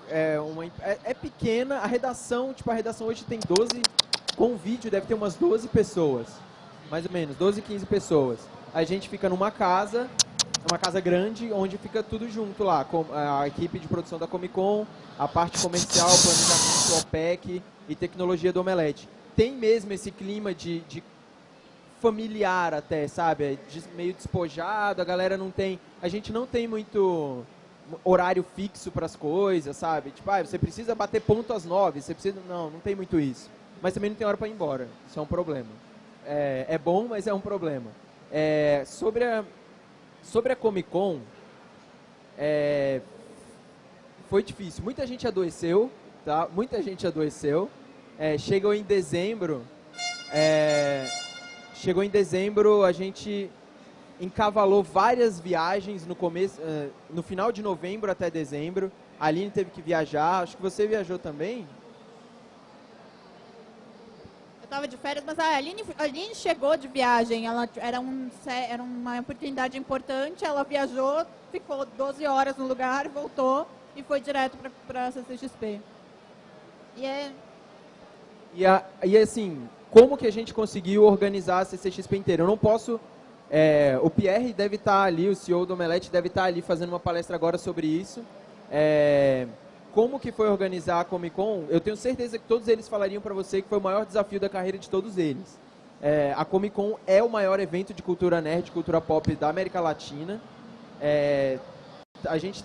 é pequena. A redação hoje tem 12, com vídeo deve ter umas 12 pessoas, mais ou menos, 12, 15 pessoas. A gente fica numa casa, uma casa grande, onde fica tudo junto lá, com a equipe de produção da Comic Con, a parte comercial, planejamento, OPEC e tecnologia do Omelete. Tem mesmo esse clima de familiar até, sabe? Meio despojado, a gente não tem muito horário fixo para as coisas, sabe? Tipo, você precisa bater ponto às 9, você precisa... Não tem muito isso. Mas também não tem hora para ir embora, isso é um problema. É bom, mas é um problema. Sobre a Comic Con, foi difícil. Muita gente adoeceu, tá? Muita gente adoeceu. Chegou em dezembro, a gente encavalou várias viagens no final de novembro até dezembro. A Aline teve que viajar, acho que você viajou também? Eu estava de férias, mas a Aline chegou de viagem, era uma oportunidade importante, ela viajou, ficou 12 horas no lugar, voltou e foi direto para a CCXP. E assim... Como que a gente conseguiu organizar a CCXP inteira? Eu não posso... o Pierre deve estar ali, o CEO do Omelete deve estar ali fazendo uma palestra agora sobre isso. Como que foi organizar a Comic Con? Eu tenho certeza que todos eles falariam para você que foi o maior desafio da carreira de todos eles. A Comic Con é o maior evento de cultura nerd, cultura pop da América Latina. A gente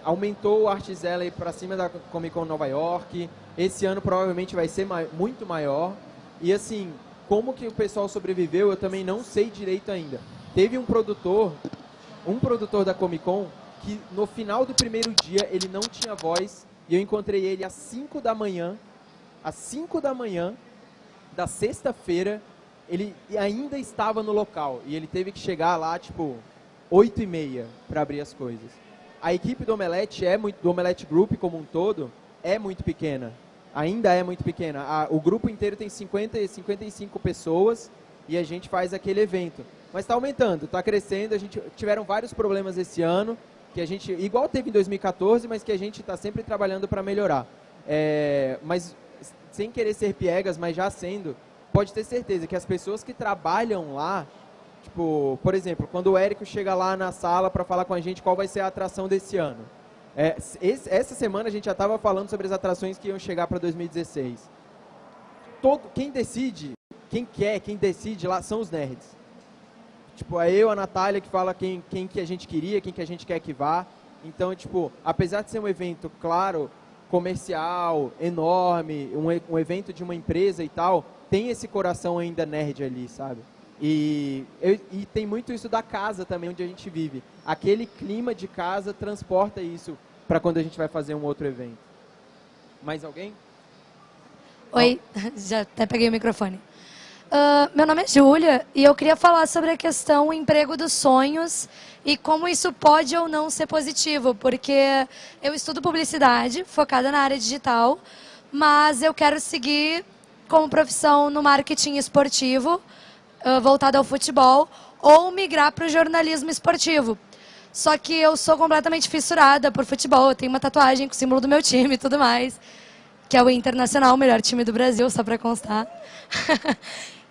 aumentou o Arts Alley para cima da Comic Con Nova York. Esse ano provavelmente vai ser muito maior. E assim, como que o pessoal sobreviveu, eu também não sei direito ainda. Teve um produtor da Comic Con, que no final do primeiro dia ele não tinha voz, e eu encontrei ele às 5 da manhã da sexta-feira, ele ainda estava no local, e ele teve que chegar lá, tipo, 8h30 para abrir as coisas. A equipe do Omelete, do Omelete Group como um todo, é muito pequena. Ainda é muito pequena. O grupo inteiro tem 55 pessoas e a gente faz aquele evento. Mas está aumentando, está crescendo. Tiveram vários problemas esse ano, que a gente, igual teve em 2014, mas que a gente está sempre trabalhando para melhorar. Mas sem querer ser piegas, mas já sendo, pode ter certeza que as pessoas que trabalham lá, tipo, por exemplo, quando o Érico chega lá na sala para falar com a gente qual vai ser a atração desse ano. Essa semana a gente já estava falando sobre as atrações que iam chegar para 2016. Quem decide lá são os nerds. Tipo, a Natália que fala quem que a gente queria, quem que a gente quer que vá. Então, tipo, apesar de ser um evento, claro, comercial, enorme, um evento de uma empresa e tal, tem esse coração ainda nerd ali, sabe? E tem muito isso da casa também, onde a gente vive. Aquele clima de casa transporta isso para quando a gente vai fazer um outro evento. Mais alguém? Oi, já até peguei o microfone. Meu nome é Júlia e eu queria falar sobre a questão emprego dos sonhos e como isso pode ou não ser positivo, porque eu estudo publicidade, focada na área digital, mas eu quero seguir como profissão no marketing esportivo, voltado ao futebol, ou migrar para o jornalismo esportivo. Só que eu sou completamente fissurada por futebol, eu tenho uma tatuagem com o símbolo do meu time e tudo mais, que é o Internacional, o melhor time do Brasil, só para constar.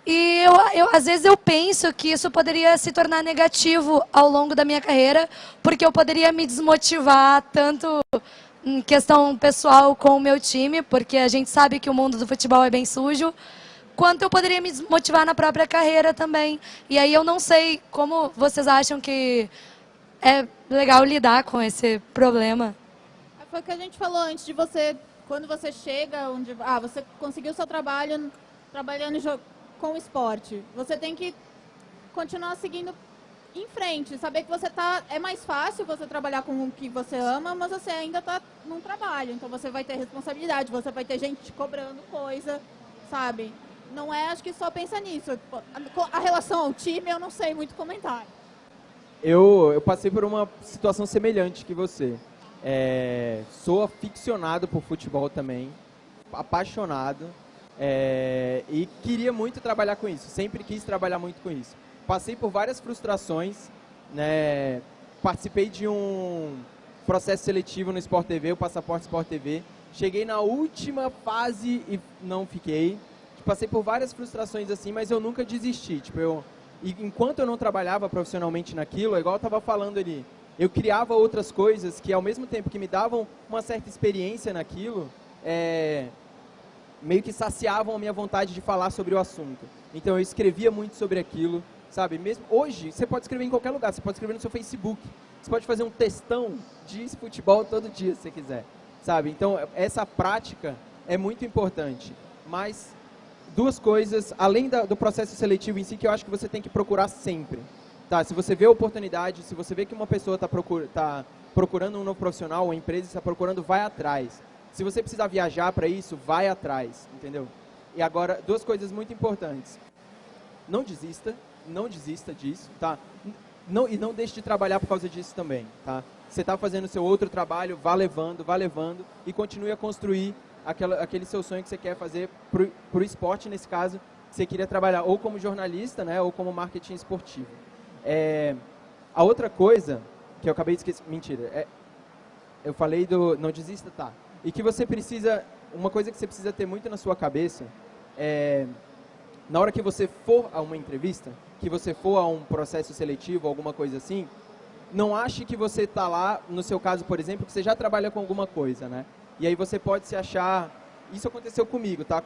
E às vezes eu penso que isso poderia se tornar negativo ao longo da minha carreira, porque eu poderia me desmotivar tanto em questão pessoal com o meu time, porque a gente sabe que o mundo do futebol é bem sujo, quanto eu poderia me desmotivar na própria carreira também. E aí eu não sei como vocês acham que é legal lidar com esse problema. Foi o que a gente falou antes de você, quando você chega, onde você conseguiu seu trabalho trabalhando com esporte. Você tem que continuar seguindo em frente, saber que você é mais fácil você trabalhar com o que você ama, mas você ainda está num trabalho, então você vai ter responsabilidade, você vai ter gente te cobrando coisa, sabe? Não é, acho que só pensa nisso. A relação ao time, eu não sei muito comentar. Eu passei por uma situação semelhante que você. Sou aficionado por futebol também, apaixonado, e queria muito trabalhar com isso, sempre quis trabalhar muito com isso. Passei por várias frustrações, né? Participei de um processo seletivo no Sport TV, o Passaporte Sport TV. Cheguei na última fase e não fiquei. Passei por várias frustrações assim, mas eu nunca desisti. E enquanto eu não trabalhava profissionalmente naquilo, igual eu estava falando ali, eu criava outras coisas que ao mesmo tempo que me davam uma certa experiência naquilo, meio que saciavam a minha vontade de falar sobre o assunto. Então eu escrevia muito sobre aquilo, sabe? Mesmo hoje, você pode escrever em qualquer lugar, você pode escrever no seu Facebook, você pode fazer um textão de futebol todo dia, se você quiser, sabe? Então essa prática é muito importante. Mas duas coisas, além do processo seletivo em si, que eu acho que você tem que procurar sempre. Tá? Se você vê a oportunidade, se você vê que uma pessoa está procurando um novo profissional, uma empresa está procurando, vai atrás. Se você precisar viajar para isso, vai atrás, entendeu? E agora, duas coisas muito importantes. Não desista disso, tá? E não deixe de trabalhar por causa disso também, tá? Você está fazendo seu outro trabalho, vá levando, e continue a construir aquele seu sonho que você quer fazer para o esporte, nesse caso, você queria trabalhar ou como jornalista, né, ou como marketing esportivo. A outra coisa, que eu acabei de esquecer, mentira, eu falei do não desista, tá? E que você precisa, uma coisa que você precisa ter muito na sua cabeça, na hora que você for a uma entrevista, que você for a um processo seletivo, alguma coisa assim, não ache que você está lá, no seu caso, por exemplo, que você já trabalha com alguma coisa, né? E aí você pode se achar... Isso aconteceu comigo, tá?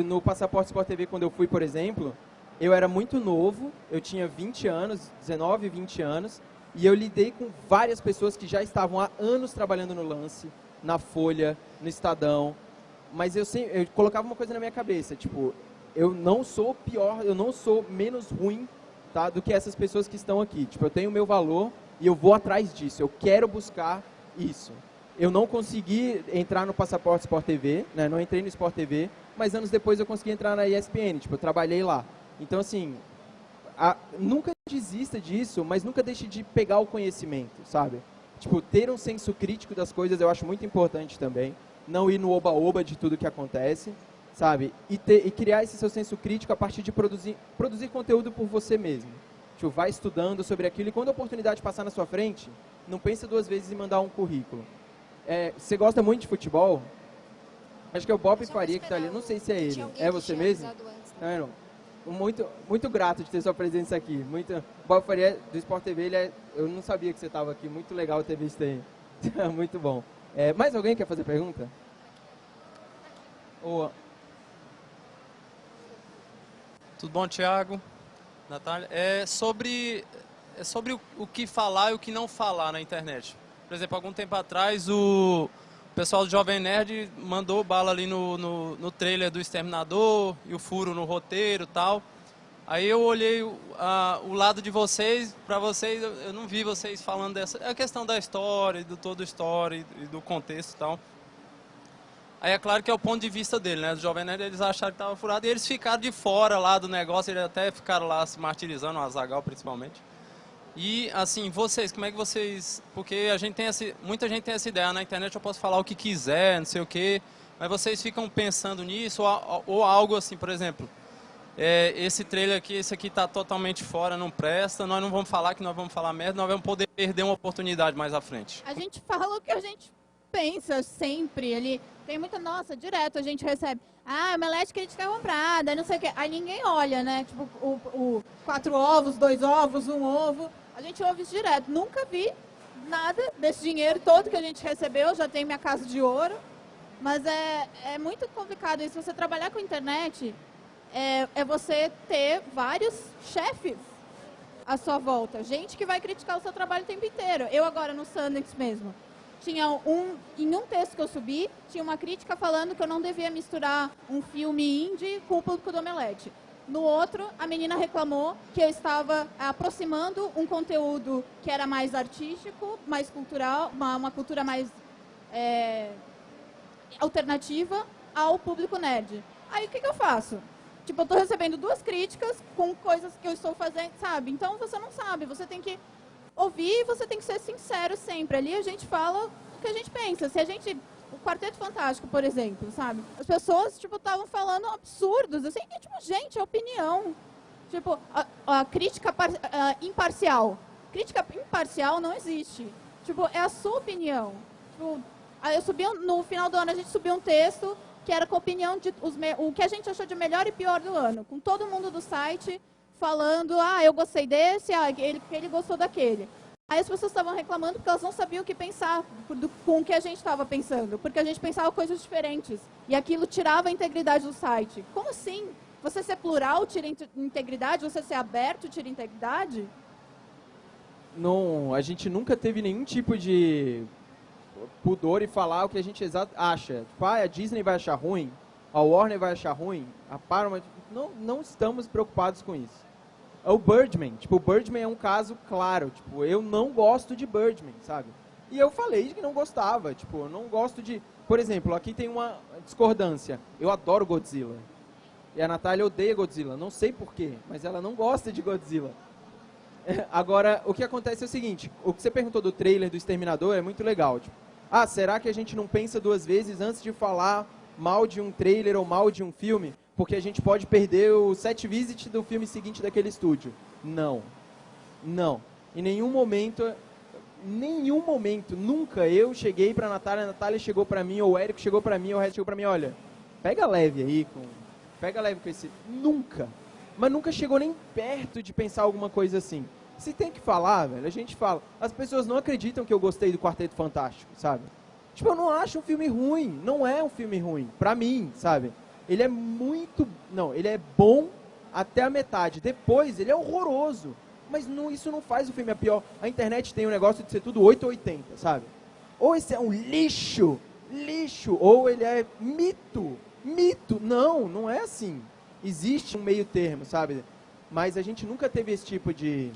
No Passaporte Sport TV, quando eu fui, por exemplo, eu era muito novo, eu tinha 20 anos, 19, 20 anos, e eu lidei com várias pessoas que já estavam há anos trabalhando no Lance, na Folha, no Estadão, mas eu colocava uma coisa na minha cabeça, tipo, eu não sou pior, eu não sou menos ruim, tá, do que essas pessoas que estão aqui. Tipo, eu tenho o meu valor e eu vou atrás disso, eu quero buscar isso. Eu não consegui entrar no Passaporte Sport TV, né? Não entrei no Sport TV, mas anos depois eu consegui entrar na ESPN, tipo, eu trabalhei lá. Então, assim, nunca desista disso, mas nunca deixe de pegar o conhecimento, sabe? Tipo, ter um senso crítico das coisas eu acho muito importante também. Não ir no oba-oba de tudo que acontece, sabe? E criar esse seu senso crítico a partir de produzir conteúdo por você mesmo. Tipo, vai estudando sobre aquilo e quando a oportunidade passar na sua frente, não pensa duas vezes em mandar um currículo. Você gosta muito de futebol? Acho que é o Bob Faria que está ali. Não sei se é ele. É você mesmo? Não. Muito, muito grato de ter sua presença aqui. O Bob Faria do Sport TV, eu não sabia que você estava aqui. Muito legal ter visto aí. Muito bom. Mais alguém quer fazer pergunta? Tudo bom, Thiago? Natália? É sobre o que falar e o que não falar na internet. Por exemplo, algum tempo atrás, o pessoal do Jovem Nerd mandou bala ali no trailer do Exterminador e o furo no roteiro e tal. Aí eu olhei o lado de vocês, para vocês, eu não vi vocês falando dessa... É a questão da história, do todo história e do contexto e tal. Aí é claro que é o ponto de vista dele, né? Os Jovem Nerd, eles acharam que estava furado e eles ficaram de fora lá do negócio, eles até ficaram lá se martirizando, o Azaghal principalmente. E, assim, vocês, como é que vocês... Porque a gente tem muita gente tem essa ideia, na internet eu posso falar o que quiser, não sei o quê, mas vocês ficam pensando nisso ou algo assim, por exemplo, esse trailer aqui, esse aqui tá totalmente fora, não presta, nós não vamos falar que nós vamos falar merda, nós vamos poder perder uma oportunidade mais à frente. A gente fala o que a gente pensa sempre, ele tem muita, nossa, direto a gente recebe, ah, Omelete crítica comprada, não sei o quê, aí ninguém olha, né, tipo, o 4 ovos, 2 ovos, 1 ovo, a gente ouve isso direto, nunca vi nada desse dinheiro todo que a gente recebeu, já tem minha casa de ouro, mas é muito complicado isso, você trabalhar com internet, é você ter vários chefes à sua volta, gente que vai criticar o seu trabalho o tempo inteiro, eu agora no Sundance mesmo, tinha em um texto que eu subi, tinha uma crítica falando que eu não devia misturar um filme indie com o público do Omelete. No outro, a menina reclamou que eu estava aproximando um conteúdo que era mais artístico, mais cultural, uma cultura mais alternativa ao público nerd. Aí o que eu faço? Tipo, eu estou recebendo 2 críticas com coisas que eu estou fazendo, sabe? Então você não sabe, você tem que ouvir e você tem que ser sincero sempre. Ali a gente fala o que a gente pensa. Se a gente... O Quarteto Fantástico, por exemplo, sabe? As pessoas, tipo, estavam falando absurdos, assim, que, tipo, gente, é opinião. Tipo, a crítica imparcial. Crítica imparcial não existe. Tipo, é a sua opinião. Tipo, aí eu subi, no final do ano, a gente subiu um texto que era com a opinião de o que a gente achou de melhor e pior do ano. Com todo mundo do site falando, ah, eu gostei desse, ah, ele gostou daquele. Aí as pessoas estavam reclamando porque elas não sabiam o que pensar com o que a gente estava pensando, porque a gente pensava coisas diferentes. E aquilo tirava a integridade do site. Como assim? Você ser plural tira integridade? Você ser aberto tira integridade? Não, a gente nunca teve nenhum tipo de pudor em falar o que a gente acha. Tipo, a Disney vai achar ruim, a Warner vai achar ruim, a Paramount... Não estamos preocupados com isso. O Birdman, tipo, o Birdman é um caso claro, tipo, eu não gosto de Birdman, sabe? E eu falei que não gostava, tipo, eu não gosto de... Por exemplo, aqui tem uma discordância, eu adoro Godzilla. E a Natália odeia Godzilla, não sei porquê, mas ela não gosta de Godzilla. Agora, o que acontece é o seguinte, o que você perguntou do trailer do Exterminador é muito legal, tipo, ah, será que a gente não pensa 2 vezes antes de falar mal de um trailer ou mal de um filme? Porque a gente pode perder o set visit do filme seguinte daquele estúdio. Não. Não. Em nenhum momento, nunca eu cheguei pra Natália, a Natália chegou pra mim, ou o Érico chegou pra mim, ou o Red chegou pra mim, olha, pega leve aí, pega leve com esse... Nunca. Mas nunca chegou nem perto de pensar alguma coisa assim. Se tem que falar, velho, a gente fala. As pessoas não acreditam que eu gostei do Quarteto Fantástico, sabe? Tipo, eu não acho um filme ruim. Não é um filme ruim. Pra mim, sabe? Ele é muito... Não, ele é bom até a metade. Depois, ele é horroroso. Mas não, isso não faz o filme a pior. A internet tem um negócio de ser tudo 8 ou 80, sabe? Ou esse é um lixo, ou ele é mito. Não, não é assim. Existe um meio termo, sabe? Mas a gente nunca teve esse tipo de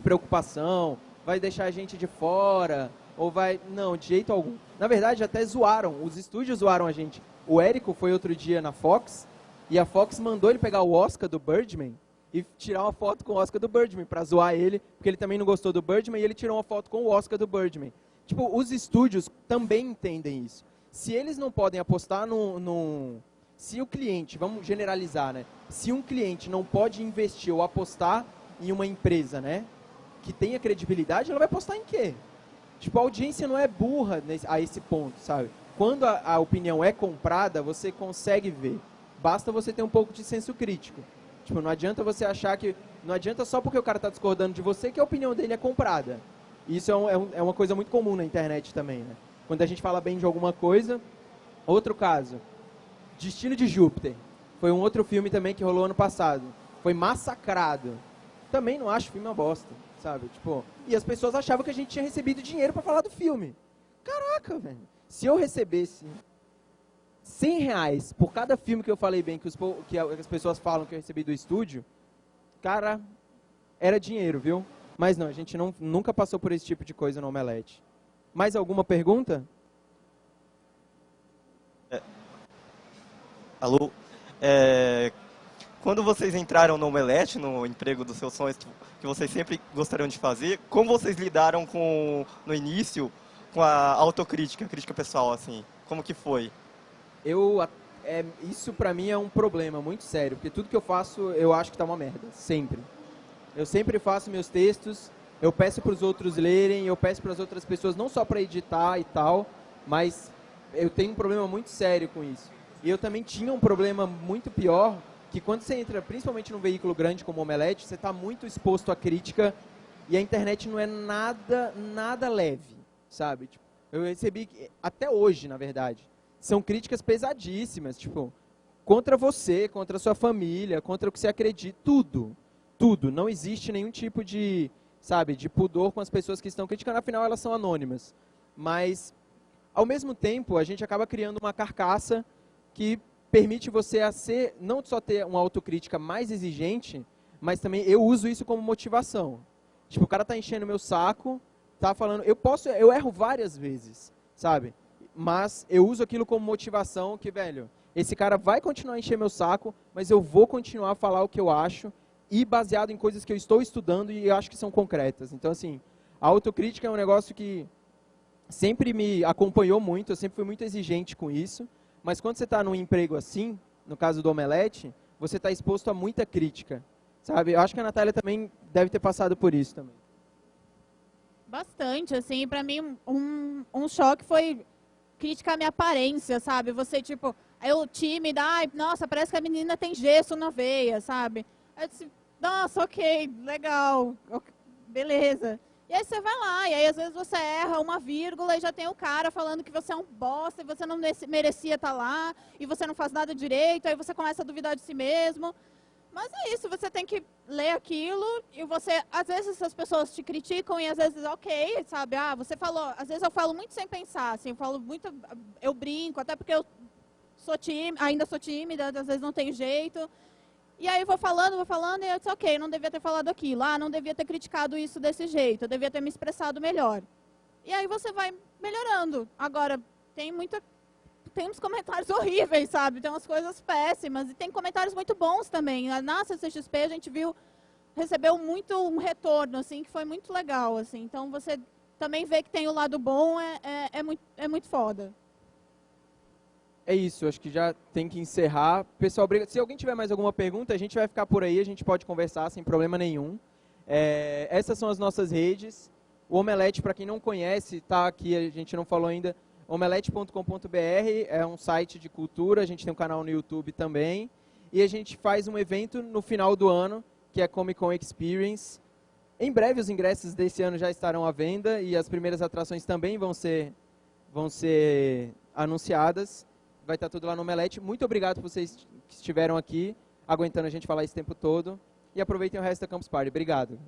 preocupação. Vai deixar a gente de fora, ou vai... Não, de jeito algum. Na verdade, até zoaram. Os estúdios zoaram a gente. O Érico foi outro dia na Fox, e a Fox mandou ele pegar o Oscar do Birdman e tirar uma foto com o Oscar do Birdman, pra zoar ele, porque ele também não gostou do Birdman, e ele tirou uma foto com o Oscar do Birdman. Tipo, os estúdios também entendem isso. Se eles não podem apostar se o cliente, vamos generalizar, né? Se um cliente não pode investir ou apostar em uma empresa, né, que tenha credibilidade, ela vai apostar em quê? Tipo, a audiência não é burra a esse ponto, sabe? Quando a opinião é comprada, você consegue ver. Basta você ter um pouco de senso crítico. Tipo, não adianta você achar que... Não adianta só porque o cara está discordando de você que a opinião dele é comprada. Isso é uma coisa muito comum na internet também, né? Quando a gente fala bem de alguma coisa... Outro caso. Destino de Júpiter. Foi um outro filme também que rolou ano passado. Foi massacrado. Também não acho o filme uma bosta, sabe? Tipo, e as pessoas achavam que a gente tinha recebido dinheiro para falar do filme. Caraca, velho. Se eu recebesse R$100 por cada filme que eu falei bem, que as pessoas falam que eu recebi do estúdio, cara, era dinheiro, viu? Mas não, a gente nunca passou por esse tipo de coisa no Omelete. Mais alguma pergunta? Alô? Quando vocês entraram no Omelete, no emprego dos seus sonhos, que vocês sempre gostariam de fazer, como vocês lidaram no início com a autocrítica, a crítica pessoal, assim? Como que foi? Isso pra mim é um problema muito sério, porque tudo que eu faço eu acho que tá uma merda, sempre. Eu sempre faço meus textos, eu peço para os outros lerem, eu peço para as outras pessoas não só para editar e tal, mas eu tenho um problema muito sério com isso. E eu também tinha um problema muito pior, que quando você entra, principalmente num veículo grande como o Omelete, você está muito exposto à crítica e a internet não é nada leve, sabe? Tipo, eu recebi, até hoje, na verdade, são críticas pesadíssimas, tipo, contra você, contra a sua família, contra o que você acredita, tudo. Tudo. Não existe nenhum tipo de, sabe, de pudor com as pessoas que estão criticando, afinal elas são anônimas. Mas, ao mesmo tempo, a gente acaba criando uma carcaça que permite você não só ter uma autocrítica mais exigente, mas também eu uso isso como motivação. Tipo, o cara tá enchendo meu saco, tá falando, eu erro várias vezes, sabe? Mas eu uso aquilo como motivação que, velho, esse cara vai continuar a encher meu saco, mas eu vou continuar a falar o que eu acho e baseado em coisas que eu estou estudando e eu acho que são concretas. Então, assim, a autocrítica é um negócio que sempre me acompanhou muito, eu sempre fui muito exigente com isso, mas quando você está num emprego assim, no caso do Omelete, você está exposto a muita crítica, sabe? Eu acho que a Natália também deve ter passado por isso também. Bastante, assim, pra mim um choque foi crítica à minha aparência, sabe? Você, tipo, eu tímida, ai, nossa, parece que a menina tem gesso na veia, sabe? Eu disse, nossa, ok, legal, beleza. E aí você vai lá, e aí às vezes você erra uma vírgula e já tem o cara falando que você é um bosta e você não merecia estar lá, e você não faz nada direito, aí você começa a duvidar de si mesmo. Mas é isso, você tem que ler aquilo e você, às vezes as pessoas te criticam e às vezes, ok, sabe, você falou, às vezes eu falo muito sem pensar, assim, eu brinco, até porque eu ainda sou tímida, às vezes não tenho jeito. E aí eu vou falando, e eu disse, ok, não devia ter falado aquilo, não devia ter criticado isso desse jeito, eu devia ter me expressado melhor. E aí você vai melhorando. Agora, tem uns comentários horríveis, sabe? Tem umas coisas péssimas, e tem comentários muito bons também. Na CCXP a gente recebeu muito um retorno, assim, que foi muito legal, assim. Então você também vê que tem o lado bom, é muito foda. É isso, acho que já tem que encerrar. Pessoal, se alguém tiver mais alguma pergunta, a gente vai ficar por aí, a gente pode conversar sem problema nenhum. Essas são as nossas redes. O Omelete, para quem não conhece, está aqui, a gente não falou ainda, omelete.com.br é um site de cultura, a gente tem um canal no YouTube também. E a gente faz um evento no final do ano, que é a Comic Con Experience. Em breve os ingressos desse ano já estarão à venda e as primeiras atrações também vão ser anunciadas. Vai estar tudo lá no Omelete. Muito obrigado por vocês que estiveram aqui, aguentando a gente falar esse tempo todo. E aproveitem o resto da Campus Party. Obrigado.